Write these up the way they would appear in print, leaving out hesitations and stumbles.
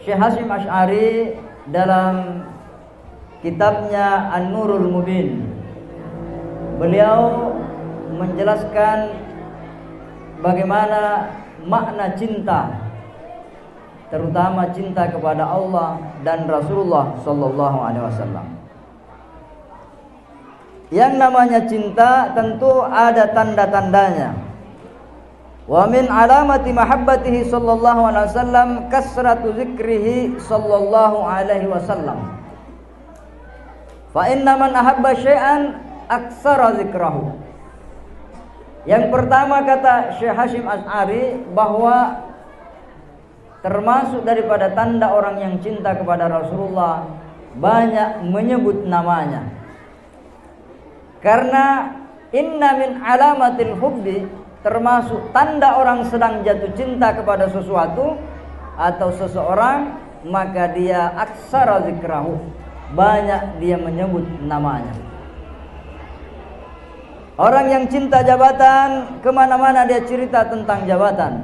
Syekh Hasyim Asy'ari dalam kitabnya An-Nurul Mubin, beliau menjelaskan bagaimana makna cinta, terutama cinta kepada Allah dan Rasulullah sallallahu alaihi wasallam. Yang namanya cinta tentu ada tanda-tandanya. Wa min alamati mahabbatihi sallallahu alaihi wasallam kasratu zikrihi sallallahu alaihi wasallam. Fa inna man ahabba syai'an aktsara zikrahu. Yang pertama kata Syekh Hasyim Asy'ari bahwa termasuk daripada tanda orang yang cinta kepada Rasulullah banyak menyebut namanya. Karena inna min alamatil hubbi, termasuk tanda orang sedang jatuh cinta kepada sesuatu atau seseorang, maka dia aksara zikrahu, banyak dia menyebut namanya. Orang yang cinta jabatan, kemana-mana dia cerita tentang jabatan.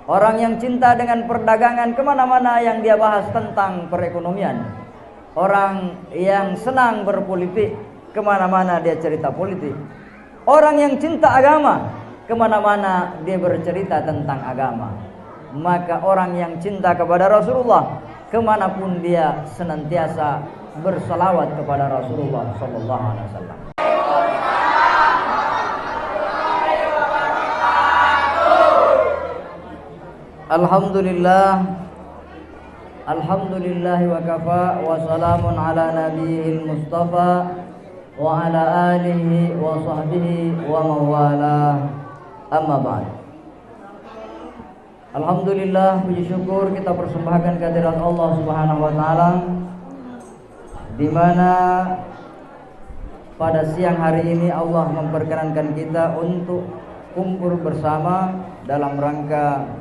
Orang yang cinta dengan perdagangan, kemana-mana yang dia bahas tentang perekonomian. Orang yang senang berpolitik, kemana-mana dia cerita politik. Orang yang cinta agama, kemana-mana dia bercerita tentang agama. Maka orang yang cinta kepada Rasulullah, kemanapun dia senantiasa bersalawat kepada Rasulullah sallallahu alaihi wasallam. Alhamdulillah wa kafa wa salamun ala nabiyil mustafa wa ala alihi wa sahbihi wa mawala, amma ba'd. Alhamdulillah, puji syukur kita persembahkan kehadirat Allah Subhanahu wa taala, di mana pada siang hari ini Allah memperkenankan kita untuk kumpul bersama dalam rangka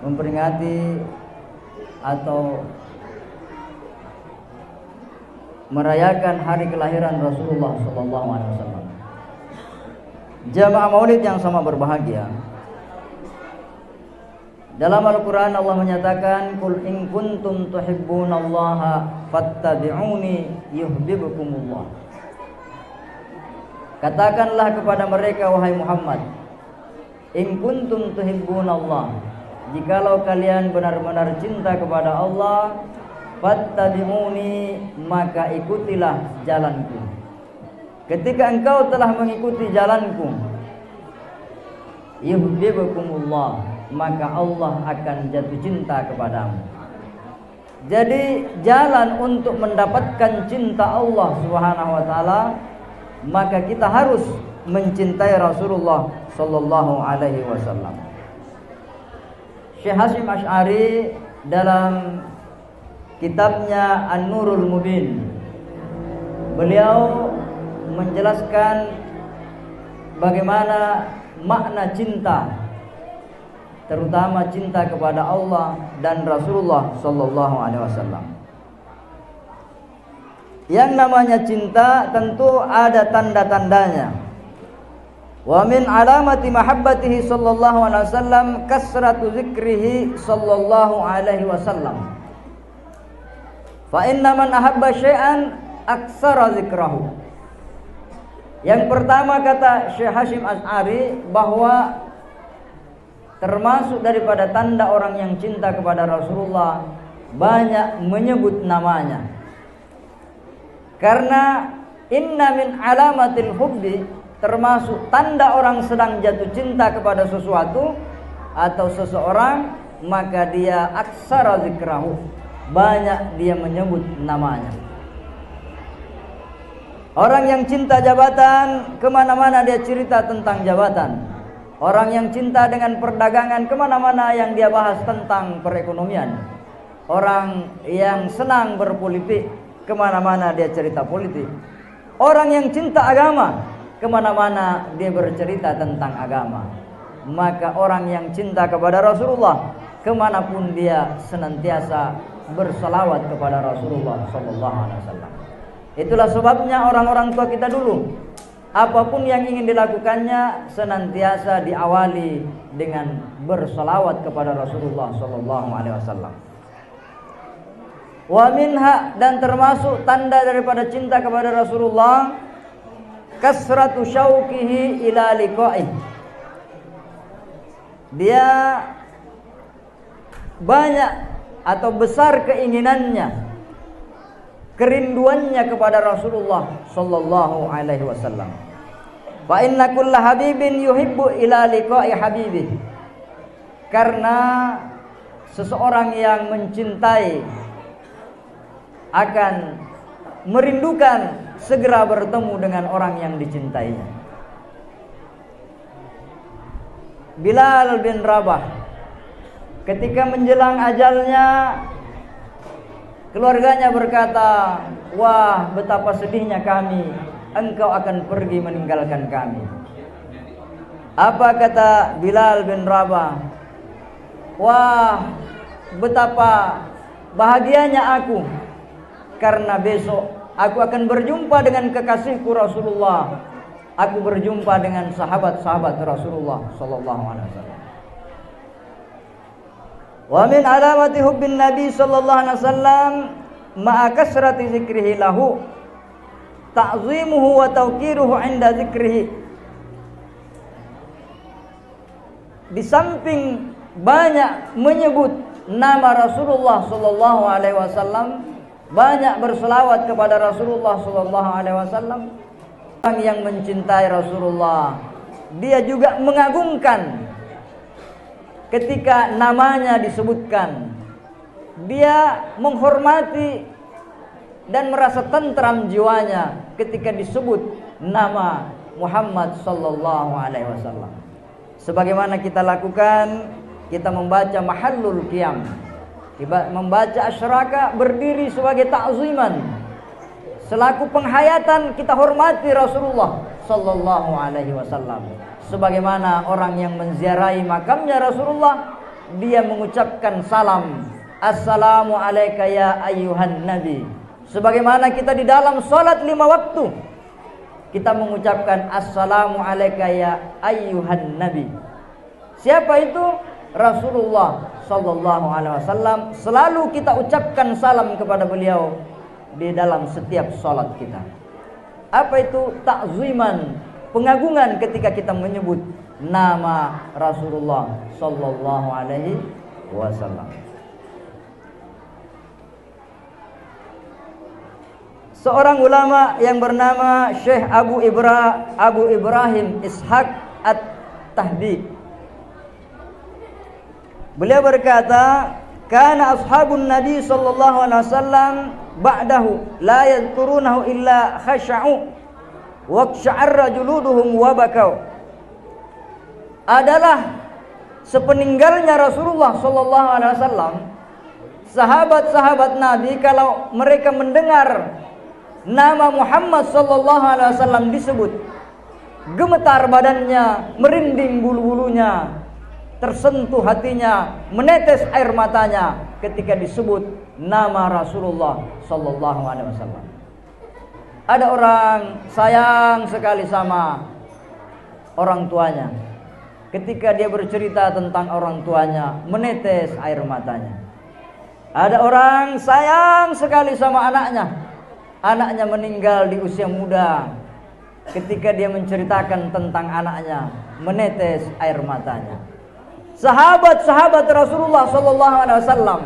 memperingati atau merayakan hari kelahiran Rasulullah sallallahu alaihi wasallam. Jamaah Maulid yang sama berbahagia. Dalam Al-Qur'an Allah menyatakan, "Qul in kuntum tuhibbunallaha fattabi'uni yuhibbukumullah." Katakanlah kepada mereka, wahai Muhammad, in kuntum tuhibbunallah, jikalau kalian benar-benar cinta kepada Allah, fattabi'uni, maka ikutilah jalanku. Ketika engkau telah mengikuti jalanku, yuhibbukumullah, maka Allah akan jatuh cinta kepadamu. Jadi jalan untuk mendapatkan cinta Allah Subhanahu wa taala, maka kita harus mencintai Rasulullah sallallahu alaihi wasallam. Syekh Hasyim Asy'ari dalam kitabnya An-Nurul Mubin, beliau menjelaskan bagaimana makna cinta, terutama cinta kepada Allah dan Rasulullah sallallahu alaihi wasallam. Yang namanya cinta tentu ada tanda-tandanya. Wa min alamati mahabbatihi sallallahu alaihi wasallam kasratu zikrihi sallallahu alaihi wasallam. Fa inna man ahabba syai'an aktsara zikrahu. Yang pertama kata Syekh Hasyim Asy'ari bahwa termasuk daripada tanda orang yang cinta kepada Rasulullah banyak menyebut namanya. Karena inna min alamatil hubbi, termasuk tanda orang sedang jatuh cinta kepada sesuatu atau seseorang, maka dia aksara zikrahu, banyak dia menyebut namanya. Orang yang cinta jabatan, kemana-mana dia cerita tentang jabatan. Orang yang cinta dengan perdagangan, kemana-mana yang dia bahas tentang perekonomian. Orang yang senang berpolitik, kemana-mana dia cerita politik. Orang yang cinta agama, kemana-mana dia bercerita tentang agama. Maka orang yang cinta kepada Rasulullah, kemanapun dia senantiasa bersalawat kepada Rasulullah sallallahu alaihi wasallam. Itulah sebabnya orang-orang tua kita dulu, apapun yang ingin dilakukannya senantiasa diawali dengan bersalawat kepada Rasulullah sallallahu alaihi wasallam. Wa minha, dan termasuk tanda daripada cinta kepada Rasulullah, kasratu syauqihi ila liqa'ih. Dia banyak atau besar keinginannya, kerinduannya kepada Rasulullah sallallahu alaihi wasallam. Fa inna kulla habibin yuhibbu ila liqa'i habibih. Karena seseorang yang mencintai akan merindukan segera bertemu dengan orang yang dicintainya. Bilal bin Rabah ketika menjelang ajalnya, keluarganya berkata, "Wah, betapa sedihnya kami, engkau akan pergi meninggalkan kami." Apa kata Bilal bin Rabah? "Wah, betapa bahagianya aku, karena besok aku akan berjumpa dengan kekasihku Rasulullah. Aku berjumpa dengan sahabat-sahabat Rasulullah sallallahu alaihi wasallam." Wa min alamati hubbin Nabi sallallahu alaihi wasallam ma'a kasrati zikrihi lahu ta'zimuhu wa tawqiruhu 'inda zikrihi. Di samping banyak menyebut nama Rasulullah sallallahu alaihi wasallam, banyak berselawat kepada Rasulullah sallallahu alaihi wasallam, orang yang mencintai Rasulullah, dia juga mengagungkan ketika namanya disebutkan. Dia menghormati dan merasa tentram jiwanya ketika disebut nama Muhammad sallallahu alaihi wasallam. Sebagaimana kita lakukan, kita membaca mahallul qiyam, membaca asyraka, berdiri sebagai ta'ziman, selaku penghayatan kita hormati Rasulullah sallallahu alaihi wasallam. Sebagaimana orang yang menziarahi makamnya Rasulullah, dia mengucapkan salam, "Assalamu alayka ya ayyuhan nabi." Sebagaimana kita di dalam salat 5 waktu, kita mengucapkan assalamu alayka ya ayyuhan nabi. Siapa itu? Rasulullah sallallahu alaihi wasallam. Selalu kita ucapkan salam kepada beliau di dalam setiap salat kita. Apa itu? Ta'ziman, pengagungan ketika kita menyebut nama Rasulullah sallallahu alaihi wasallam. Seorang ulama yang bernama Syekh Abu Ibrahim Ishaq At-Tahdi, beliau berkata, "Kana ashabun Nabi sallallahu alaihi wasallam ba'dahu la yadhkurunahu illa khasha'u wa qsha'arra juluduhum wa bakau." Adalah sepeninggalnya Rasulullah sallallahu alaihi wasallam, sahabat-sahabat Nabi kalau mereka mendengar nama Muhammad sallallahu alaihi wasallam disebut, gemetar badannya, merinding bulu-bulunya, tersentuh hatinya, menetes air matanya ketika disebut nama Rasulullah sallallahu alaihi wasallam. Ada orang sayang sekali sama orang tuanya. Ketika dia bercerita tentang orang tuanya, menetes air matanya. Ada orang sayang sekali sama anaknya. Anaknya meninggal di usia muda. Ketika dia menceritakan tentang anaknya, menetes air matanya. Sahabat-sahabat Rasulullah sallallahu alaihi wasallam,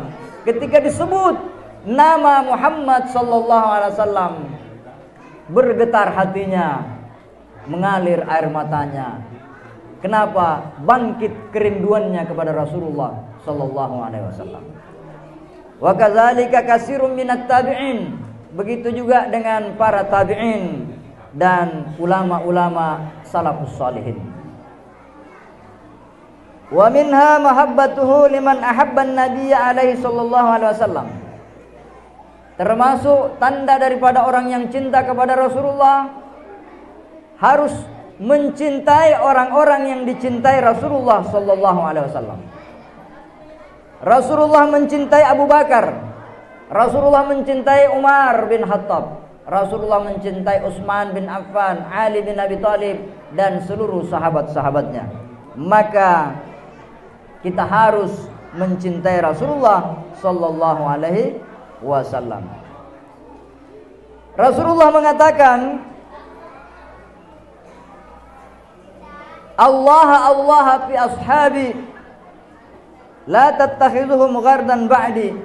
ketika disebut nama Muhammad sallallahu alaihi wasallam, bergetar hatinya, mengalir air matanya. Kenapa? Bangkit kerinduannya kepada Rasulullah sallallahu alaihi wasallam. Wa kadzalika katsirun minat tabi'in. Begitu juga dengan para tabi'in dan ulama-ulama salafus salihin. Wa minha mahabbatuhu liman ahabban nabiyya alaihi sallallahu alaihi wasallam. Termasuk tanda daripada orang yang cinta kepada Rasulullah, harus mencintai orang-orang yang dicintai Rasulullah sallallahu alaihi wasallam. Rasulullah mencintai Abu Bakar, Rasulullah mencintai Umar bin Khattab, Rasulullah mencintai Utsman bin Affan, Ali bin Abi Thalib, dan seluruh sahabat-sahabatnya. Maka kita harus mencintai Rasulullah sallallahu alaihi wasallam. Rasulullah mengatakan, Allah fi ashabi la tattakhiduhum ghardan ba'di.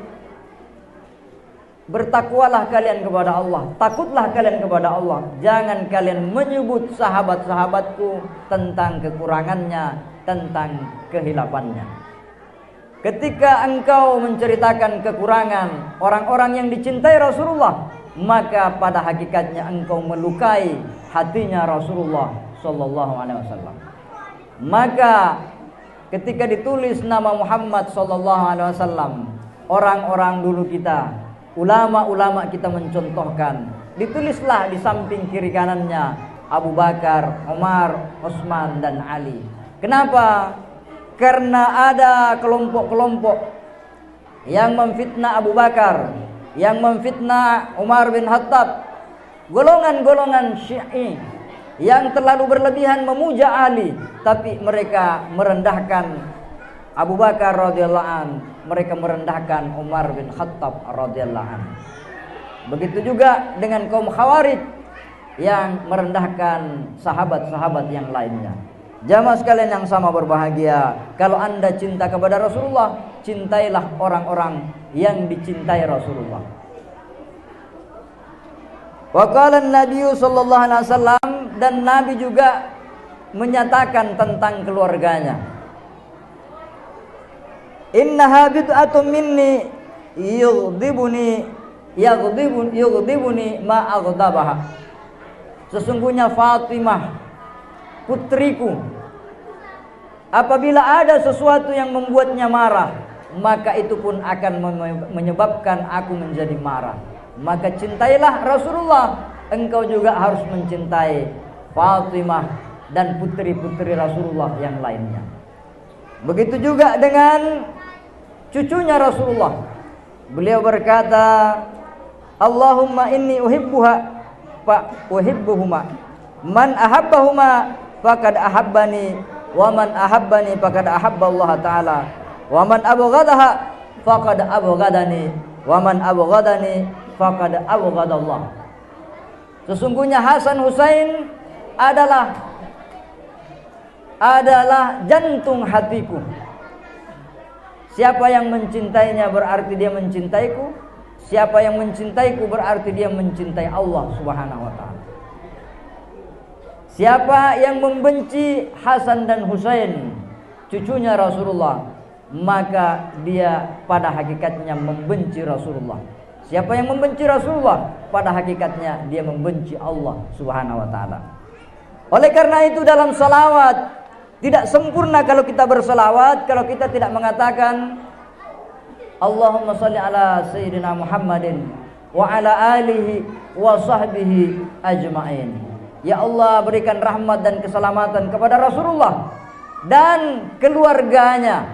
Bertakwalah kalian kepada Allah, takutlah kalian kepada Allah. Jangan kalian menyebut sahabat-sahabatku tentang kekurangannya, tentang kehilafannya. Ketika engkau menceritakan kekurangan orang-orang yang dicintai Rasulullah, maka pada hakikatnya engkau melukai hatinya Rasulullah sallallahu alaihi wasallam. Maka ketika ditulis nama Muhammad sallallahu alaihi wasallam, orang-orang dulu kita, ulama-ulama kita mencontohkan, ditulislah di samping kiri kanannya Abu Bakar, Umar, Utsman dan Ali. Kenapa? Karena ada kelompok-kelompok yang memfitnah Abu Bakar, yang memfitnah Umar bin Khattab, golongan-golongan Syi'i yang terlalu berlebihan memuja Ali, tapi mereka merendahkan Abu Bakar radhiyallahu an, mereka merendahkan Umar bin Khattab radhiyallahu an. Begitu juga dengan kaum Khawarij yang merendahkan sahabat-sahabat yang lainnya. Jamaah sekalian yang sama berbahagia, kalau Anda cinta kepada Rasulullah, cintailah orang-orang yang dicintai Rasulullah. Wa qala an-nabiy sallallahu alaihi wasallam, dan Nabi juga menyatakan tentang keluarganya. Innaha bid'atun minni yughdibuni ma aghdabaha. Sesungguhnya Fatimah putriku, apabila ada sesuatu yang membuatnya marah, maka itu pun akan menyebabkan aku menjadi marah. Maka cintailah Rasulullah, engkau juga harus mencintai Fatimah dan putri-putri Rasulullah yang lainnya. Begitu juga dengan cucunya Rasulullah. Beliau berkata, Allahumma inni uhibbuha fa uhibbuhuma, man ahabbahuma faqad ahabbani, wa man ahabbani faqad ahabba Allah taala, wa man abghadaha faqad abghadani, wa man abghadani faqad abghadallah. Sesungguhnya Hasan Husain adalah jantung hatiku. Siapa yang mencintainya berarti dia mencintaiku. Siapa yang mencintaiku berarti dia mencintai Allah Subhanahu wa taala. Siapa yang membenci Hasan dan Husain, cucunya Rasulullah, maka dia pada hakikatnya membenci Rasulullah. Siapa yang membenci Rasulullah, pada hakikatnya dia membenci Allah Subhanahu wa taala. Oleh karena itu dalam salawat tidak sempurna kalau kita bersalawat kalau kita tidak mengatakan Allahumma shalli ala sayyidina Muhammadin wa ala alihi wa sahbihi ajma'in. Ya Allah, berikan rahmat dan keselamatan kepada Rasulullah dan keluarganya.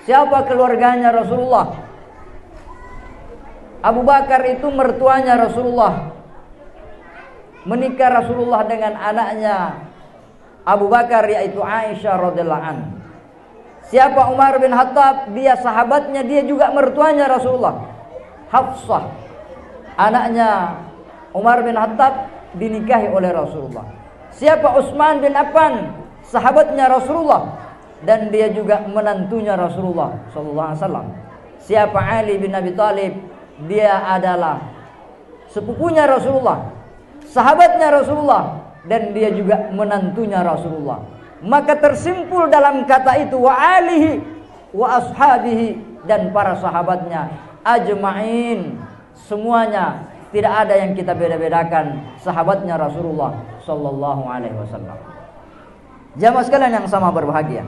Siapa keluarganya Rasulullah? Abu Bakar itu mertuanya Rasulullah. Menikah Rasulullah dengan anaknya Abu Bakar, yaitu Aisyah radhiyallahu anha. Siapa Umar bin Khattab? Dia sahabatnya, dia juga mertuanya Rasulullah. Hafsah, anaknya Umar bin Khattab, dinikahi oleh Rasulullah. Siapa Utsman bin Affan? Sahabatnya Rasulullah, dan dia juga menantunya Rasulullah sallallahu alaihi wasallam. Siapa Ali bin Abi Thalib? Dia adalah sepupunya Rasulullah, sahabatnya Rasulullah, dan dia juga menantunya Rasulullah. Maka tersimpul dalam kata itu wa alihi wa ashabihi, dan para sahabatnya ajma'in, semuanya, tidak ada yang kita beda-bedakan sahabatnya Rasulullah sallallahu alaihi wasallam. Jamaah sekalian yang sama berbahagia,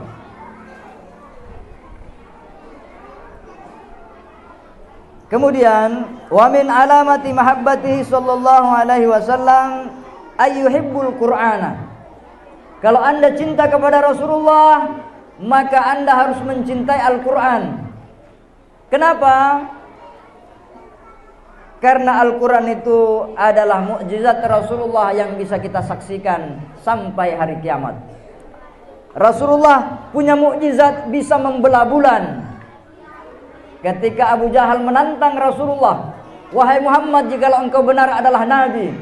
kemudian wa min alamati mahabbatihi sallallahu alaihi wasallam ayyuhibbul qur'ana. Kalau Anda cinta kepada Rasulullah, maka Anda harus mencintai Al-Quran. Kenapa? Karena Al-Quran itu adalah mukjizat Rasulullah yang bisa kita saksikan sampai hari kiamat. Rasulullah punya mukjizat bisa membelah bulan. Ketika Abu Jahal menantang Rasulullah Wahai Muhammad, jikalau engkau benar adalah nabi,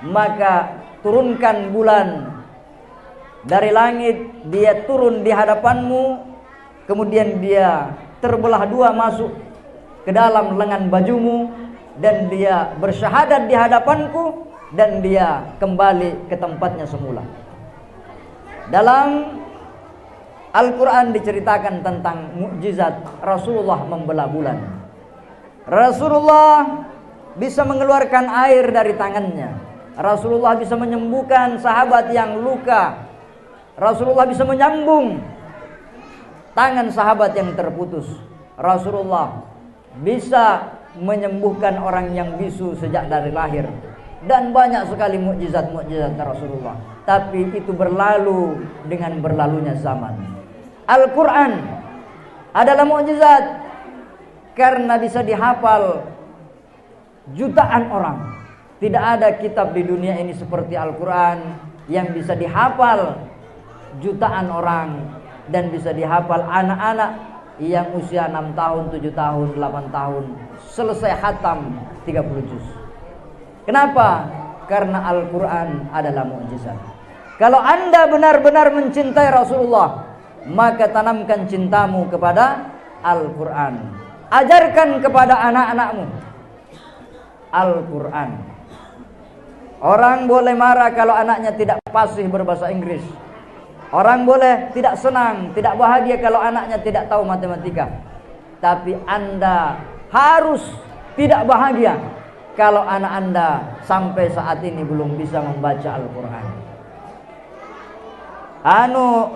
maka turunkan bulan dari langit, dia turun di hadapanmu, kemudian dia terbelah dua masuk ke dalam lengan bajumu, dan dia bersyahadat di hadapanku, dan dia kembali ke tempatnya semula. Dalam Al-Quran diceritakan tentang mukjizat Rasulullah membelah bulan. Rasulullah bisa mengeluarkan air dari tangannya. Rasulullah bisa menyembuhkan sahabat yang luka. Rasulullah bisa menyambung tangan sahabat yang terputus. Rasulullah bisa menyembuhkan orang yang bisu sejak dari lahir. Dan banyak sekali mukjizat-mukjizat Rasulullah. Tapi itu berlalu dengan berlalunya zaman. Al-Quran adalah mukjizat karena bisa dihafal jutaan orang. Tidak ada kitab di dunia ini seperti Al-Quran yang bisa dihafal jutaan orang dan bisa dihafal anak-anak yang usia 6 tahun, 7 tahun, 8 tahun selesai khatam 30 juz. Kenapa? Karena Al-Quran adalah mukjizat. Kalau Anda benar-benar mencintai Rasulullah, maka tanamkan cintamu kepada Al-Quran. Ajarkan kepada anak-anakmu Al-Quran. Orang boleh marah kalau anaknya tidak fasih berbahasa Inggris. Orang boleh tidak senang, tidak bahagia kalau anaknya tidak tahu matematika. Tapi Anda harus tidak bahagia kalau anak Anda sampai saat ini belum bisa membaca Al-Quran.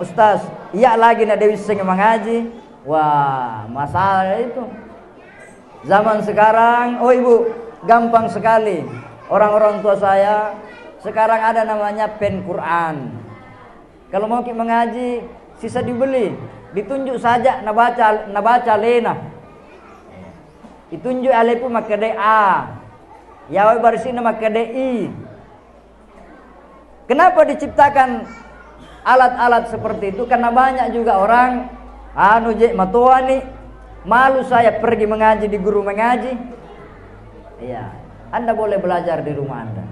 Ustaz, iya lagi nak Dewi sing mengaji. Wah, masalah itu. Zaman sekarang, oh ibu, gampang sekali. Orang-orang tua saya sekarang ada namanya pen Quran. Kalau mau kita mengaji, sisa dibeli, ditunjuk saja nabaca lena. Ditunjuk alepu maka A. Yawai barisina maka I. Kenapa diciptakan alat-alat seperti itu? Karena banyak juga orang matua nih, malu saya pergi mengaji di guru mengaji. Iya, Anda boleh belajar di rumah Anda.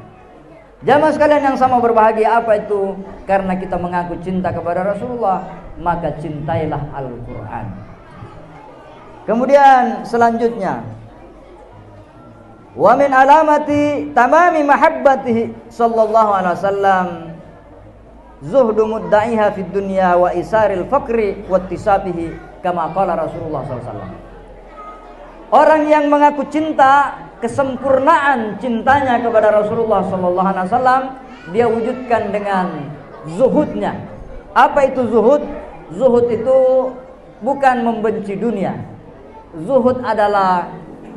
Jamaah sekalian yang sama berbahagia, apa itu? Karena kita mengaku cinta kepada Rasulullah, maka cintailah Al-Quran. Kemudian selanjutnya, wa min alamati tamami mahabbatihi sallallahu alaihi wasallam zuhdu mudda'iha fid dunya wa isaril faqri wa ittisabihi kama qala Rasulullah SAW. Orang yang mengaku cinta, kesempurnaan cintanya kepada Rasulullah SAW, dia wujudkan dengan zuhudnya. Apa itu zuhud? Zuhud itu bukan membenci dunia. Zuhud adalah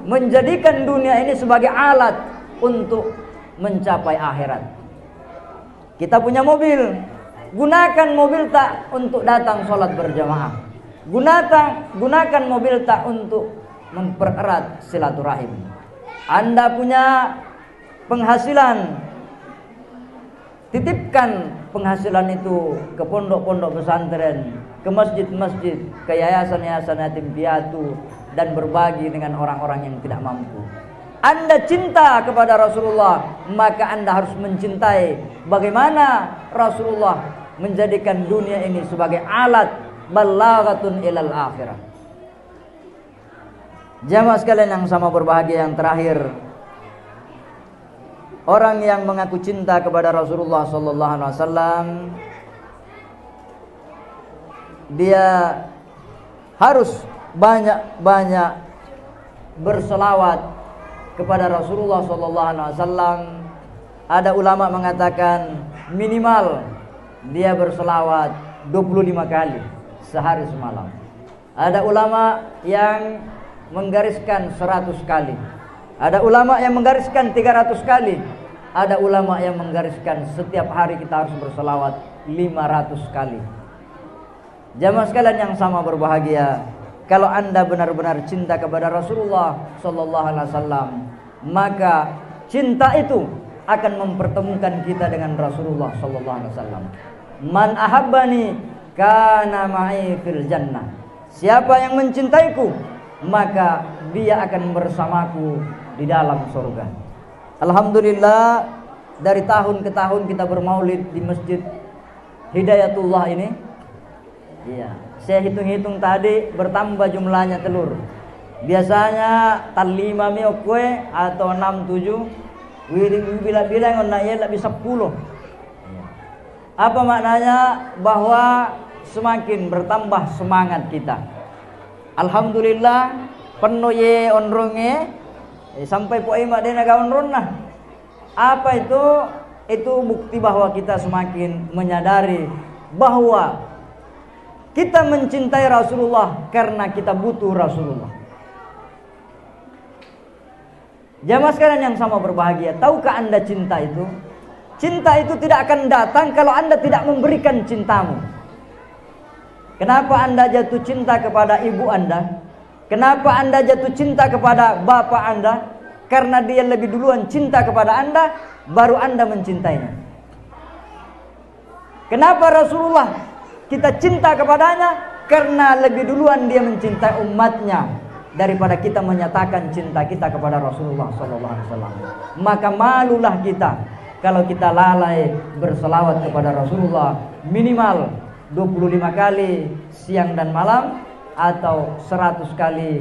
menjadikan dunia ini sebagai alat untuk mencapai akhirat. Kita punya mobil, gunakan mobil tak untuk datang sholat berjamaah. Gunakan mobil tak untuk mempererat silaturahim. Anda punya penghasilan, titipkan penghasilan itu ke pondok-pondok pesantren, ke masjid-masjid, ke yayasan-yayasan yatim piatu, dan berbagi dengan orang-orang yang tidak mampu. Anda cinta kepada Rasulullah, maka Anda harus mencintai bagaimana Rasulullah menjadikan dunia ini sebagai alat balaghatun ilal akhirah. Jamaah sekalian yang sama berbahagia, yang terakhir, orang yang mengaku cinta kepada Rasulullah sallallahu alaihi wasallam, dia harus banyak-banyak berselawat kepada Rasulullah sallallahu alaihi wasallam. Ada ulama mengatakan minimal dia berselawat 25 kali sehari semalam. Ada ulama yang menggariskan 100 kali. Ada ulama yang menggariskan 300 kali. Ada ulama yang menggariskan setiap hari kita harus berselawat 500 kali. Jamaah sekalian yang sama berbahagia, kalau Anda benar-benar cinta kepada Rasulullah sallallahu alaihi wasallam, maka cinta itu akan mempertemukan kita dengan Rasulullah sallallahu alaihi wasallam. Man ahabbani kana ma'i fil jannah. Siapa yang mencintaiku, maka dia akan bersamaku di dalam surga. Alhamdulillah, dari tahun ke tahun kita bermaulid di Masjid Hidayatullah ini. Iya, saya hitung-hitung tadi bertambah jumlahnya telur. Biasanya talima miokwe atau 6 7. Bila-bila yang bisa 10. Apa maknanya? Bahwa semakin bertambah semangat kita. Alhamdulillah penuh ye onronge sampai po ima dena gaon ronna. Apa itu? Itu bukti bahwa kita semakin menyadari bahwa kita mencintai Rasulullah karena kita butuh Rasulullah. Jamaah sekalian yang sama berbahagia, tahukah Anda cinta itu? Cinta itu tidak akan datang kalau Anda tidak memberikan cintamu. Kenapa Anda jatuh cinta kepada ibu Anda? Kenapa Anda jatuh cinta kepada bapak Anda? Karena dia lebih duluan cinta kepada Anda, baru Anda mencintainya. Kenapa Rasulullah kita cinta kepadanya? Karena lebih duluan dia mencintai umatnya daripada kita menyatakan cinta kita kepada Rasulullah SAW. Maka malulah kita kalau kita lalai berselawat kepada Rasulullah minimal 25 kali siang dan malam atau 100 kali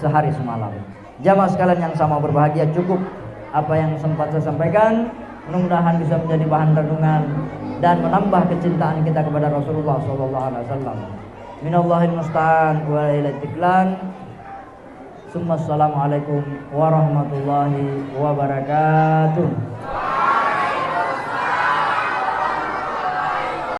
sehari semalam. Jamaah sekalian yang sama berbahagia, cukup apa yang sempat saya sampaikan. Mudah-mudahan bisa menjadi bahan renungan dan menambah kecintaan kita kepada Rasulullah SAW. Minallahil musta'an wa ilaihi tiklan. Assalamualaikum warahmatullahi wabarakatuh.